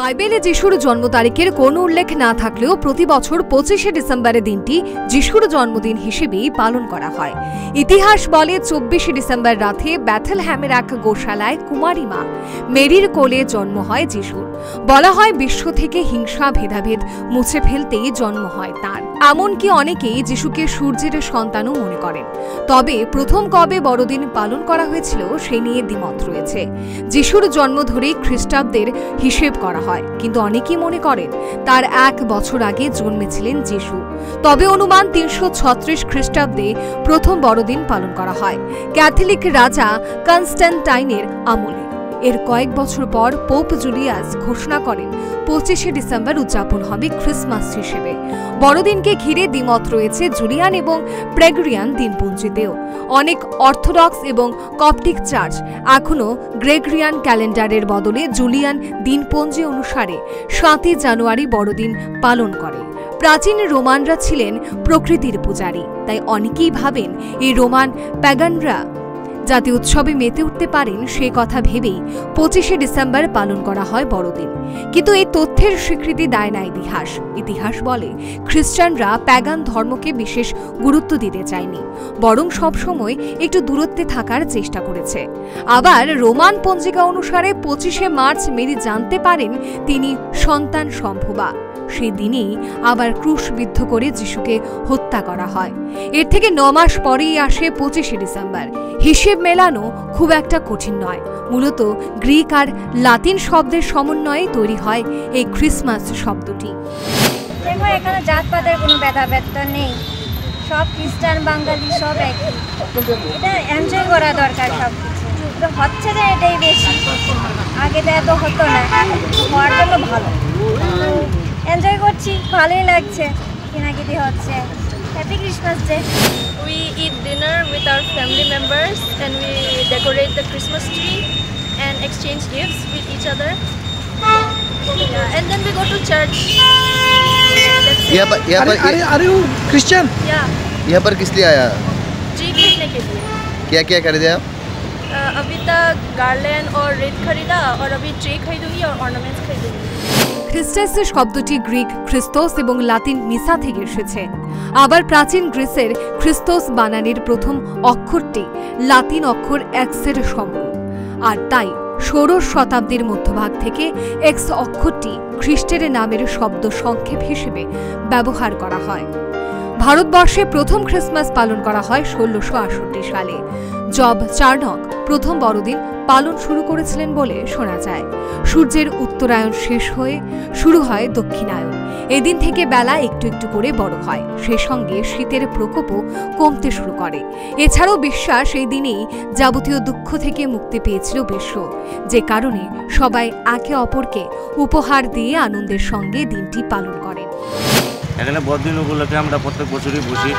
বাইবেলে যিশুর জন্ম তারিখের কোনো উল্লেখ না থাকলেও প্রতি বছর 25শে ডিসেম্বরের দিনটি যিশুর জন্মদিন হিসেবেই পালন করা হয়। ইতিহাস বলে 24শে ডিসেম্বর রাতে ব্যাথেলহ্যামের এক গোশালায় কুমারী মা মেরির কোলে জন্ম হয় যিশুর। বলা হয় বিশ্ব থেকে হিংসা ভেদাভেদ মুছে ফেলতেই জন্ম হয় তার। এমনকি অনেকেই যিশুকে সূর্যের সন্তানও মনে করেন। তবে প্রথম কবে বড়দিন পালন করা হয়েছিল সে নিয়ে দ্বিমত রয়েছে। যিশুর জন্ম ধরেই খ্রিস্টাব্দের হিসেব করা হয়, কিন্তু অনেকেই মনে করেন তার 1 বছর আগে জন্মেছিলেন যিশু। তবে অনুমান 336 খ্রিস্টাব্দে প্রথম বড়দিন পালন করা হয় ক্যাথলিক রাজা কনস্ট্যান্টাইনের আমলে। এর কয়েক বছর পর পোপ জুলিয়াস ঘোষণা করেন 25শে ডিসেম্বর উদযাপন হবে ক্রিসমাস হিসেবে। বড়দিনকে ঘিরে দ্বিমত রয়েছে জুলিয়ান এবং গ্রেগরিয়ান দিনপঞ্জিতেও। অনেক অর্থোডক্স এবং কপটিক চার্চ এখনও গ্রেগরিয়ান ক্যালেন্ডারের বদলে জুলিয়ান দিনপঞ্জি অনুসারে 7ই জানুয়ারি বড়দিন পালন করে। প্রাচীন রোমানরা ছিলেন প্রকৃতির পূজারী, তাই অনেকেই ভাবেন এই রোমান প্যাগানরা যাতে উৎসবে মেতে উঠতে পারেন সে কথা ভেবেই 25শে ডিসেম্বর পালন করা হয় বড়দিন। কিন্তু এই তথ্যের স্বীকৃতি দেয় না ইতিহাস। ইতিহাস বলে খ্রিস্টানরা প্যাগান ধর্মকে বিশেষ গুরুত্ব দিতে চায়নি, বরং সবসময় একটু দূরত্বে থাকার চেষ্টা করেছে। আবার রোমান পঞ্জিকা অনুসারে 25শে মার্চ মেরি জানতে পারেন তিনি সন্তান সম্ভবা। সেই দিনেই আবার ক্রুশবিদ্ধ করে যিশুকে হত্যা করা হয়। এর থেকে 9 মাস পরেই আসে 25শে ডিসেম্বর। হিসেব মেলানো খুব একটা কঠিন নয়। মূলত গ্রিক আর লাতিন শব্দের সমন্বয়ে তৈরি হয় এই ক্রিসমাস শব্দটি। দেখো, এখানে জাতপাতের কোনো ভেদাভেদ নেই, সব খ্রিস্টান বাঙালি সব একই। এটা এনজয় করা দরকার সব কিছু। হচ্ছে না এটাই বেশি, আগে তো এত হতো না, হওয়ার জন্য ভালো এনজয় করছি, ভালোই লাগছে, কেনাকাটি হচ্ছে। Happy Christmas day. We eat dinner with our family members and we decorate the Christmas tree and exchange gifts with each other. Yeah, and then we go to church. Are you Christian? Yeah. यहाँ पर किस लिए आया? Tree खरीदने के लिए। क्या क्या खरीदे आप? अभी तक गार्लैंड और रेड खरीदा और अभी ट्री खरीदूंगी और ऑर्नामेंट्स खरीदूंगी। খ্রিস্টাস শব্দটি গ্রিক খ্রিস্তোস এবং লাতিন মিসা থেকে এসেছে। আবার প্রাচীন গ্রিসের খ্রিস্তোস বানানের প্রথম অক্ষরটি লাতিন অক্ষর এক্সের সমরূপ, আর তাই ষোড়শ শতাব্দীর মধ্যভাগ থেকে এক্স অক্ষরটি খ্রিস্টের নামের শব্দ সংক্ষেপ হিসেবে ব্যবহার করা হয়। ভারতবর্ষে প্রথম ক্রিসমাস পালন করা হয় 1668 সালে। জব চার্নক প্রথম বড়দিন পালন শুরু করেছিলেন বলে শোনা যায়। সূর্যের উত্তরায়ণ শেষ হয়ে শুরু হয় দক্ষিণায়ন। এদিন থেকে বেলা একটু একটু করে বড় হয়, সে সঙ্গে শীতের প্রকোপও কমতে শুরু করে। এছাড়াও বিশ্বাস এই দিনেই যাবতীয় দুঃখ থেকে মুক্তি পেয়েছিল বিশ্ব, যে কারণে সবাই একে অপরকে উপহার দিয়ে আনন্দের সঙ্গে দিনটি পালন করেন। এখানে বড়দিন উপলক্ষে আমরা প্রত্যেক বছরই বসি।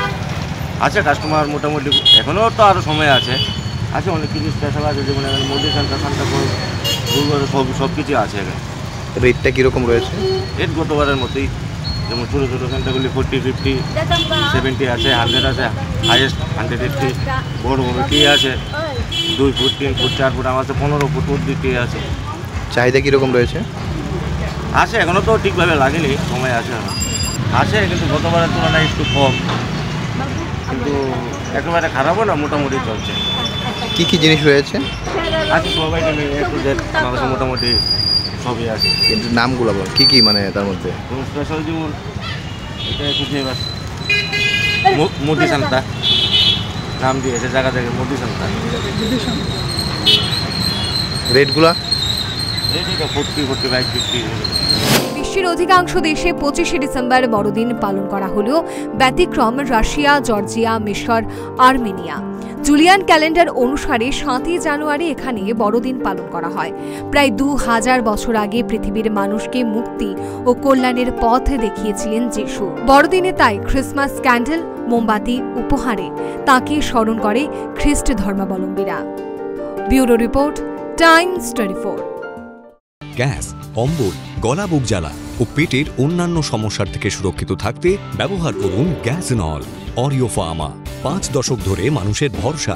আছে কাস্টমার মোটামুটি, এখনও তো আরও সময় আছে অনেক কিছু স্পেশাল আছে, যেমন এখানে মোদি সান্তা সব কিছু আছে। এখানে রেটটা কীরকম রয়েছে? রেট গতবারের মতোই, যেমন ছোটো ছোটো সান্তাগুলি 40, 50, 70 আছে, 100 আছে, হাইয়েস্ট 180, বড় বড় টি আছে 2 ফুট, 3 ফুট, 4 ফুট, আমার 15 ফুট অব্দি টি আছে। চাহিদা কীরকম রয়েছে? আছে, এখনও তো ঠিকভাবে লাগেনি, সময় আছে, কিন্তু গতবারের তুলনায় একটু কম, কিন্তু একেবারে খারাপও না, মোটামুটি চলছে। কী কী জিনিস রয়েছে? আছে সবাই মোটামুটি সবই আছে, কিন্তু নামগুলো বল কী কী, মানে তার মধ্যে স্পেশাল যেমন এটা খুঁজে মোদি সান্তা নাম দিয়েছে জায়গা থেকে, মোদি সান্তা। রেটগুলা? রেট এটা 40, 45, 50। বিশ্বের অধিকাংশ দেশে 25শে ডিসেম্বর বড়দিন পালন করা হলেও ব্যতিক্রম রাশিয়া, জর্জিয়া, মিশর, আর্মেনিয়া। জুলিয়ান ক্যালেন্ডার অনুসারে 7ই জানুয়ারি এখানে বড়দিন পালন করা হয়। প্রায় 2000 বছর আগে পৃথিবীর মানুষকে মুক্তি ও কল্যাণের পথ দেখিয়েছিলেন যিশু। বড়দিনে তাই ক্রিসমাস ক্যান্ডেল, মোমবাতি উপহারে তাঁকে স্মরণ করে খ্রিস্ট ধর্মাবলম্বীরা। Bureau report, Times 24। গ্যাস, অম্বল, গলা বুক জ্বালা ও পেটের অন্যান্য সমস্যার থেকে সুরক্ষিত থাকতে ব্যবহার করুন গ্যাসনল। অরিও ফার্মা, 5 দশক ধরে মানুষের ভরসা।